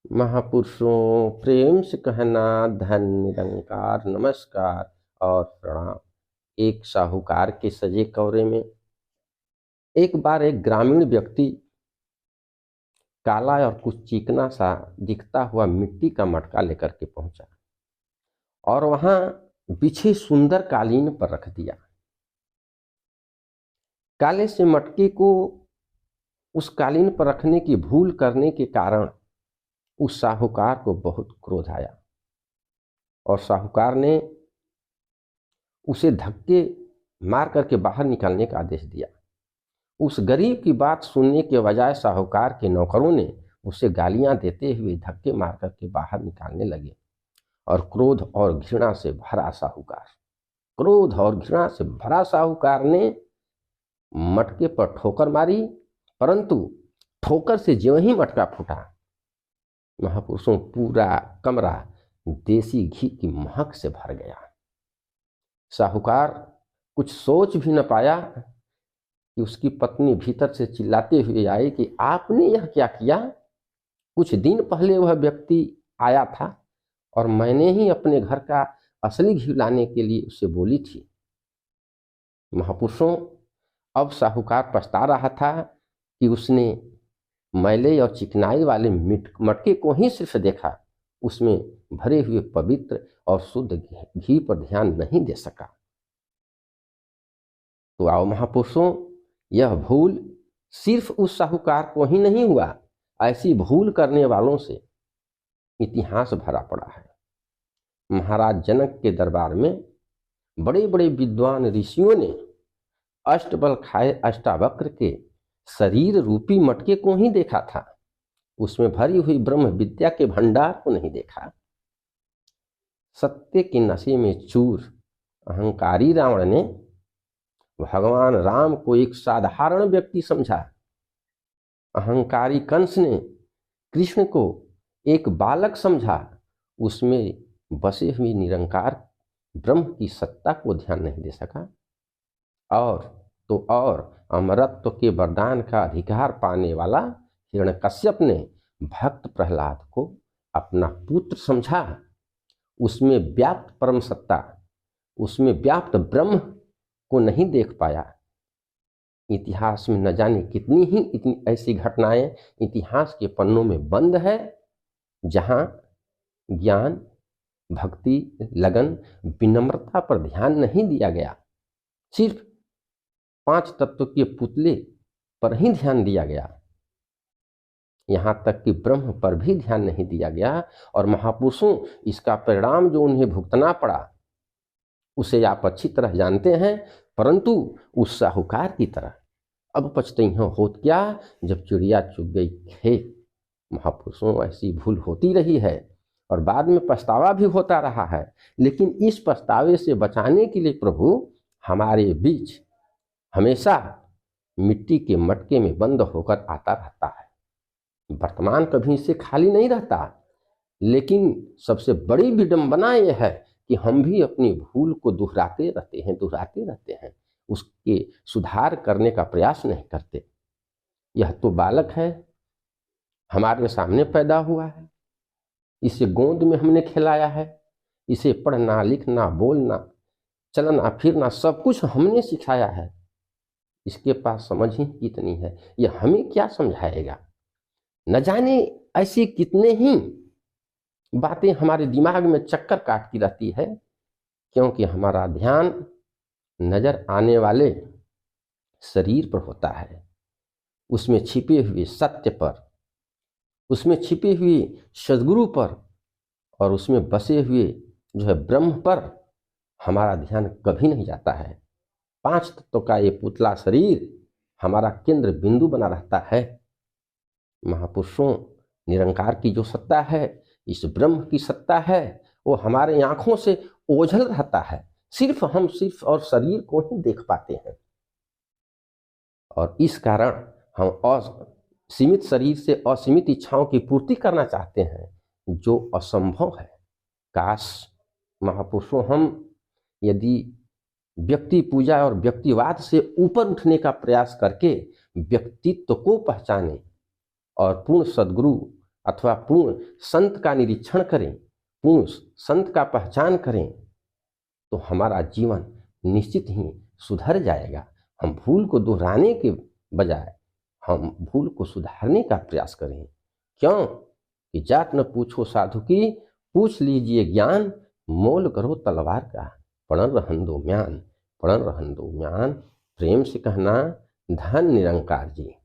महापुरुषों प्रेम से कहना धन निरंकार नमस्कार और प्रणाम। एक साहूकार के सजे कौरे में एक बार एक ग्रामीण व्यक्ति काला और कुछ चिकना सा दिखता हुआ मिट्टी का मटका लेकर के पहुंचा और वहां बिछे सुंदर कालीन पर रख दिया। काले से मटके को उस कालीन पर रखने की भूल करने के कारण उस साहूकार को बहुत क्रोध आया और साहूकार ने उसे धक्के मार करके बाहर निकालने का आदेश दिया। उस गरीब की बात सुनने के बजाय साहूकार के नौकरों ने उसे गालियां देते हुए धक्के मार करके बाहर निकालने लगे और क्रोध और घृणा से भरा साहूकार ने मटके पर ठोकर मारी, परंतु ठोकर से ज्यों ही मटका फूटा, महापुरुषों पूरा कमरा देसी घी की महक से भर गया। साहूकार कुछ सोच भी न पाया कि उसकी पत्नी भीतर से चिल्लाते हुए आई कि आपने यह क्या किया? कुछ दिन पहले वह व्यक्ति आया था और मैंने ही अपने घर का असली घी लाने के लिए उसे बोली थी। महापुरुषों, अब साहूकार पछता रहा था कि उसने मैले और चिकनाई वाले मटके को ही सिर्फ देखा, उसमें भरे हुए पवित्र और शुद्ध घी पर ध्यान नहीं दे सका। तो आओ महापुरुषों, यह भूल सिर्फ उस साहूकार को ही नहीं हुआ, ऐसी भूल करने वालों से इतिहास भरा पड़ा है। महाराज जनक के दरबार में बड़े बड़े विद्वान ऋषियों ने अष्टबल खाए अष्टावक्र के शरीर रूपी मटके को ही देखा था, उसमें भरी हुई ब्रह्म विद्या के भंडार को नहीं देखा। सत्य के नशे में चूर अहंकारी रावण ने भगवान राम को एक साधारण व्यक्ति समझा। अहंकारी कंस ने कृष्ण को एक बालक समझा, उसमें बसे हुए निरंकार ब्रह्म की सत्ता को ध्यान नहीं दे सका। और अमरत्व के वरदान का अधिकार पाने वाला हिरण्यकश्यप ने भक्त प्रहलाद को अपना पुत्र समझा, उसमें व्याप्त परम सत्ता, उसमें व्याप्त ब्रह्म को नहीं देख पाया। इतिहास में न जाने इतनी ऐसी घटनाएं इतिहास के पन्नों में बंद है, जहां ज्ञान, भक्ति, लगन, विनम्रता पर ध्यान नहीं दिया गया, सिर्फ 5 तत्व के पुतले पर ही ध्यान दिया गया, यहां तक कि ब्रह्म पर भी ध्यान नहीं दिया गया। और महापुरुषों, इसका परिणाम जो उन्हें भुगतना पड़ा उसे आप अच्छी तरह जानते हैं, परंतु उस साहूकार की तरह अब पछताइयां होत क्या जब चिड़िया चुग गई खेत। महापुरुषों, ऐसी भूल होती रही है और बाद में पछतावा भी होता रहा है, लेकिन इस पछतावे से बचाने के लिए प्रभु हमारे बीच हमेशा मिट्टी के मटके में बंद होकर आता रहता है। वर्तमान कभी से खाली नहीं रहता, लेकिन सबसे बड़ी विडंबना यह है कि हम भी अपनी भूल को दोहराते रहते हैं, उसके सुधार करने का प्रयास नहीं करते। यह तो बालक है, हमारे सामने पैदा हुआ है, इसे गोद में हमने खिलाया है, इसे पढ़ना, लिखना, बोलना, चलना फिरना सब कुछ हमने सिखाया है। इसके पास समझ ही कितनी है, यह हमें क्या समझाएगा? न जाने ऐसी कितने ही बातें हमारे दिमाग में चक्कर काटती रहती है, क्योंकि हमारा ध्यान नजर आने वाले शरीर पर होता है, उसमें छिपे हुए सत्य पर, उसमें छिपे हुए सद्गुरु पर और उसमें बसे हुए जो है ब्रह्म पर हमारा ध्यान कभी नहीं जाता है। 5 तत्वों का ये पुतला शरीर हमारा केंद्र बिंदु बना रहता है। महापुरुषों, निरंकार की जो सत्ता है, इस ब्रह्म की सत्ता है, वो हमारे आंखों से ओझल रहता है, हम सिर्फ और शरीर को ही देख पाते हैं और इस कारण हम सीमित शरीर से असीमित इच्छाओं की पूर्ति करना चाहते हैं, जो असंभव है। काश महापुरुषों, हम यदि व्यक्ति पूजा और व्यक्तिवाद से ऊपर उठने का प्रयास करके व्यक्तित्व को पहचाने और पूर्ण सद्गुरु अथवा पूर्ण संत का निरीक्षण करें, पूर्ण संत का पहचान करें, तो हमारा जीवन निश्चित ही सुधर जाएगा। हम भूल को दोहराने के बजाय हम भूल को सुधारने का प्रयास करें। क्यों कि जात न पूछो साधु की, पूछ लीजिए ज्ञान, मोल करो तलवार का, पढ़न रहन दो म्यान, पढ़न रहन दो म्यान। प्रेम से कहना, धन निरंकार जी।